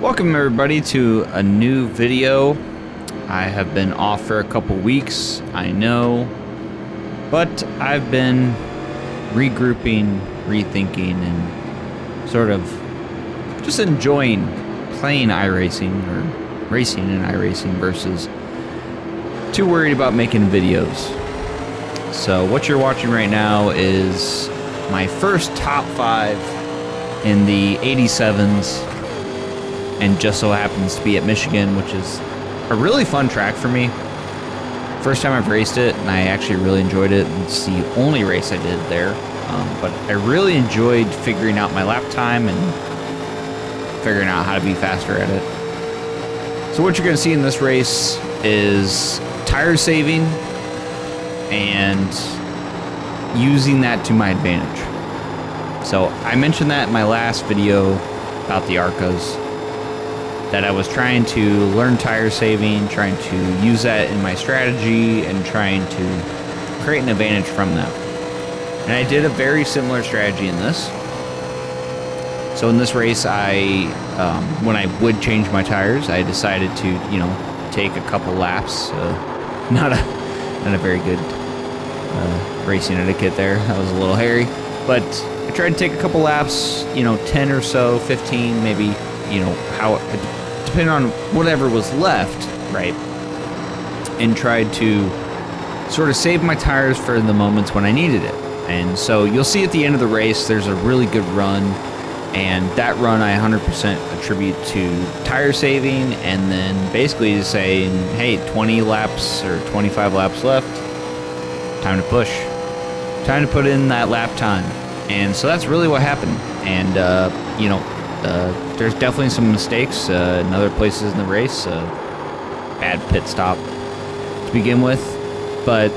Welcome everybody to a new video. I have been off for a couple weeks, I know, but I've been regrouping, rethinking, and sort of just enjoying playing iRacing or racing in iRacing versus too worried about making videos. So what you're watching right now is my first top 5 in the 87s, and just so happens to be at Michigan, which is a really fun track for me. First time I've raced it, and I actually really enjoyed it. It's the only race I did there, but I really enjoyed figuring out my lap time and figuring out how to be faster at it. So what you're going to see in this race is tire saving and using that to my advantage. So I mentioned that in my last video about the ARCAs, that I was trying to learn tire saving, trying to use that in my strategy, and trying to create an advantage from that. And I did a very similar strategy in this. So in this race, when I would change my tires, I decided to, take a couple laps. Not a very good racing etiquette there. That was a little hairy. But I tried to take a couple laps, 10 or so, 15, maybe, depending on whatever was left, right? And tried to sort of save my tires for the moments when I needed it. And so you'll see at the end of the race, there's a really good run. And that run I 100% attribute to tire saving, and then basically saying, hey, 20 laps or 25 laps left, time to push. Time to put in that lap time. And so that's really what happened. And, there's definitely some mistakes in other places in the race. Bad pit stop to begin with. But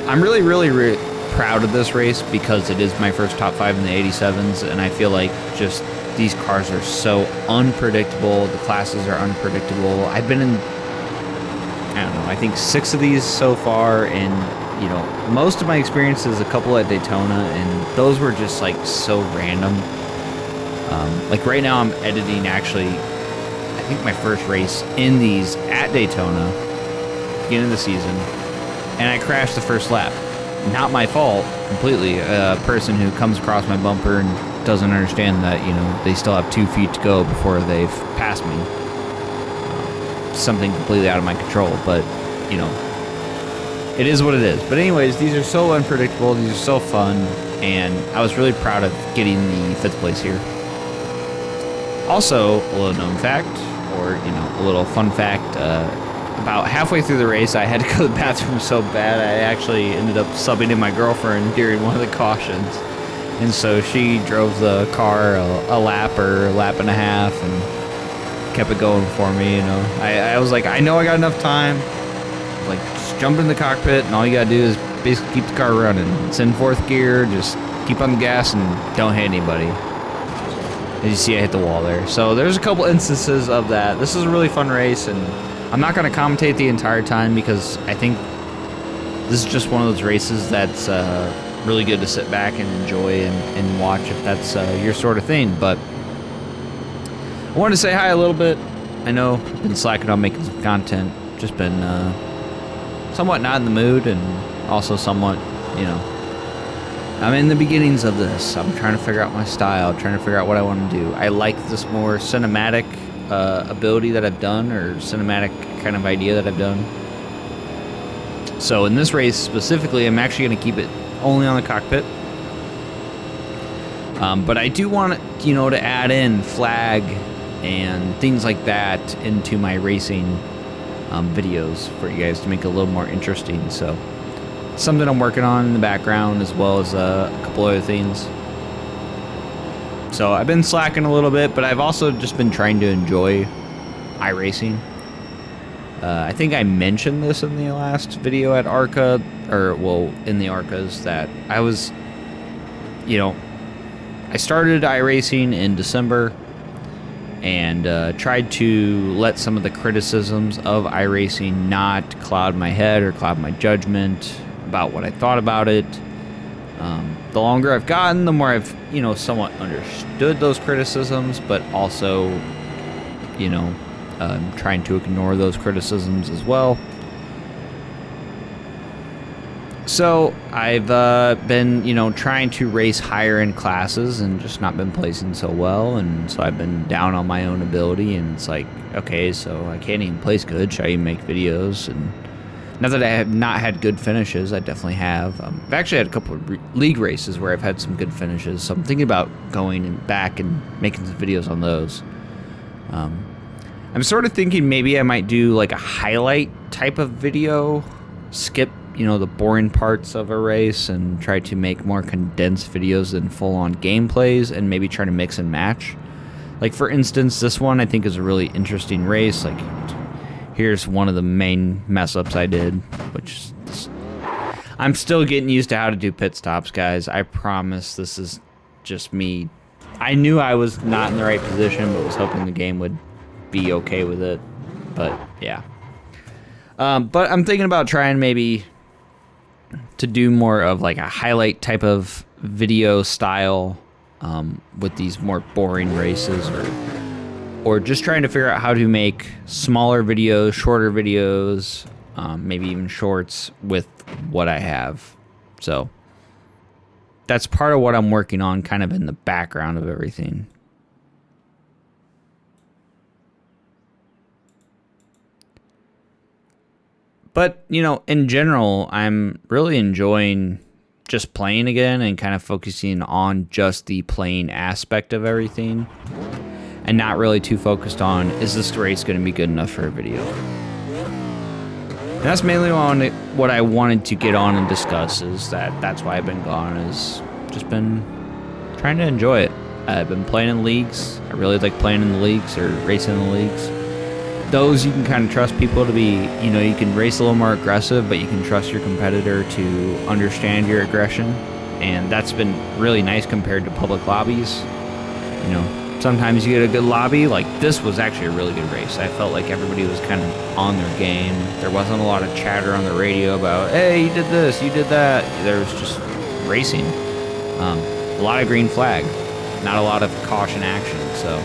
I'm really proud of this race because it is my first top 5 in the 87s, and I feel like just these cars are so unpredictable. The classes are unpredictable. I've been in, I think 6 of these so far, and most of my experience is a couple at Daytona, and those were just like so random. Like right now I'm editing actually, I think my first race in these at Daytona, beginning of the season, and I crashed the first lap. Not my fault completely. A person who comes across my bumper and doesn't understand that, they still have 2 feet to go before they've passed me. Something completely out of my control, but, it is what it is. But anyways, these are so unpredictable, these are so fun, and I was really proud of getting the 5th place here. Also, a little known fact, or, a little fun fact, about halfway through the race, I had to go to the bathroom so bad, I actually ended up subbing in my girlfriend during one of the cautions. And so she drove the car a lap or a lap and a half and kept it going for me, I was like, I know I got enough time. Like, just jump in the cockpit, and all you gotta do is basically keep the car running. It's in 4th gear, just keep on the gas and don't hit anybody. As you see, I hit the wall there. So there's a couple instances of that. This is a really fun race, and I'm not going to commentate the entire time because I think this is just one of those races that's really good to sit back and enjoy and watch if that's your sort of thing. But I wanted to say hi a little bit. I know I've been slacking on making some content. Just been somewhat not in the mood, and also somewhat, I'm in the beginnings of this. I'm trying to figure out my style, trying to figure out what I want to do. I like this more cinematic ability that I've done, or cinematic kind of idea that I've done. So in this race specifically, I'm actually going to keep it only on the cockpit. But I do want to add in flag and things like that into my racing videos for you guys to make it a little more interesting. So something I'm working on in the background, as well as a couple other things. So I've been slacking a little bit, but I've also just been trying to enjoy iRacing. I think I mentioned this in the last video at ARCA, in the ARCAs, that I was, I started iRacing in December and tried to let some of the criticisms of iRacing not cloud my head or cloud my judgment about what I thought about it. The longer I've gotten, the more I've, somewhat understood those criticisms, but also you know, trying to ignore those criticisms as well. So I've been, you know, trying to race higher end classes and just not been placing so well, and so I've been down on my own ability, and it's like, okay, so I can't even place good. Should I even make videos? And not that I have not had good finishes, I definitely have. I've actually had a couple of league races where I've had some good finishes, so I'm thinking about going and back and making some videos on those. I'm sort of thinking maybe I might do like a highlight type of video, skip, you know, the boring parts of a race and try to make more condensed videos than full-on gameplays, and maybe try to mix and match. Like, for instance, this one I think is a really interesting race. Like, here's one of the main mess-ups I did, which is, I'm still getting used to how to do pit stops, guys. I promise this is just me. I knew I was not in the right position, but was hoping the game would be okay with it. But, yeah. But I'm thinking about trying maybe to do more of like a highlight type of video style with these more boring races, or just trying to figure out how to make smaller videos, shorter videos, maybe even shorts with what I have. So that's part of what I'm working on, kind of in the background of everything. But, you know, in general, I'm really enjoying just playing again and kind of focusing on just the playing aspect of everything, and not really too focused on, is this race going to be good enough for a video? And that's mainly what I wanted to get on and discuss, is that's why I've been gone, is just been trying to enjoy it. I've been playing in leagues. I really like playing in the leagues, or racing in the leagues. Those you can kind of trust people to be, you know, you can race a little more aggressive, but you can trust your competitor to understand your aggression. And that's been really nice compared to public lobbies. You know, sometimes you get a good lobby. Like, this was actually a really good race. I felt like everybody was kind of on their game. There wasn't a lot of chatter on the radio about, hey, you did this, you did that. There was just racing. A lot of green flag, not a lot of caution action. So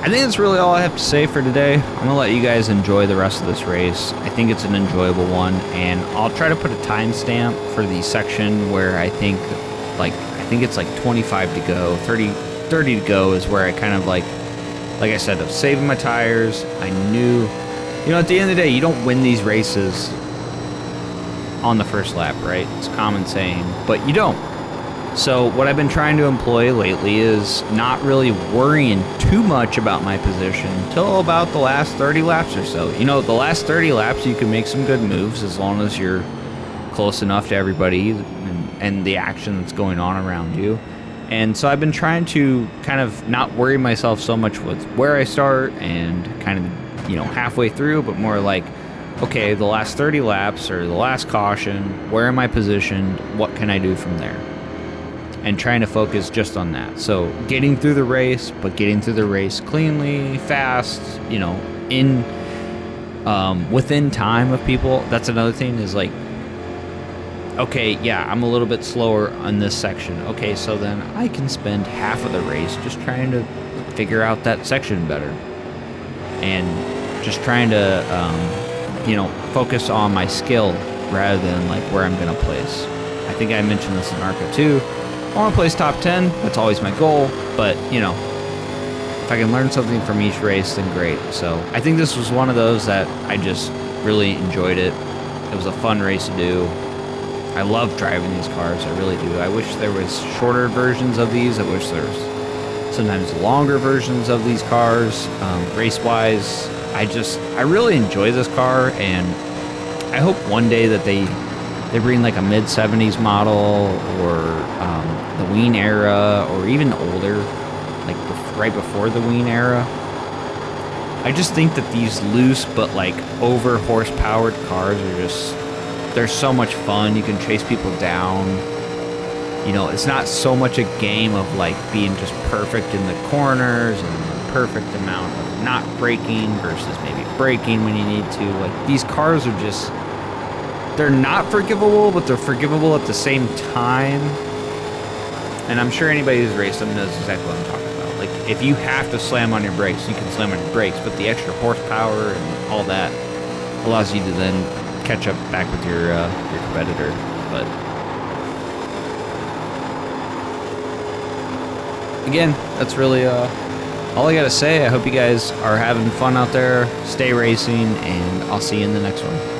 I think that's really all I have to say for today. I'm going to let you guys enjoy the rest of this race. I think it's an enjoyable one, and I'll try to put a timestamp for the section where I think it's like 25 to go, 30 to go is where I kind of like I said, I was saving my tires. I knew, you know, at the end of the day, you don't win these races on the first lap, right? It's a common saying, but you don't. So what I've been trying to employ lately is not really worrying too much about my position till about the last 30 laps or so. You know, the last 30 laps you can make some good moves as long as you're close enough to everybody and the action that's going on around you. And so I've been trying to kind of not worry myself so much with where I start and kind of, you know, halfway through, but more like, okay, the last 30 laps or the last caution, where am I positioned? What can I do from there? And trying to focus just on that. So getting through the race, but getting through the race cleanly, fast, you know, in within time of people. That's another thing, is like, okay, yeah, I'm a little bit slower on this section. Okay, so then I can spend half of the race just trying to figure out that section better. And just trying to, you know, focus on my skill rather than like where I'm going to place. I think I mentioned this in ARCA too. I want to place top 10. That's always my goal. But, you know, if I can learn something from each race, then great. So I think this was one of those that I just really enjoyed it. It was a fun race to do. I love driving these cars. I really do. I wish there was shorter versions of these. I wish there was sometimes longer versions of these cars. Race-wise, I really enjoy this car, and I hope one day that they bring like a mid-70s model, or the Wien era, or even older, like right before the Wien era. I just think that these loose but like over horsepowered cars are just, they're so much fun. You can chase people down. You know, it's not so much a game of like being just perfect in the corners and the perfect amount of not braking versus maybe braking when you need to. Like, these cars are just, they're not forgivable, but they're forgivable at the same time. And I'm sure anybody who's raced them knows exactly what I'm talking about. Like, if you have to slam on your brakes, you can slam on your brakes, but the extra horsepower and all that allows you to then catch up back with your competitor. But again, that's really all I gotta say. I hope you guys are having fun out there. Stay racing, and I'll see you in the next one.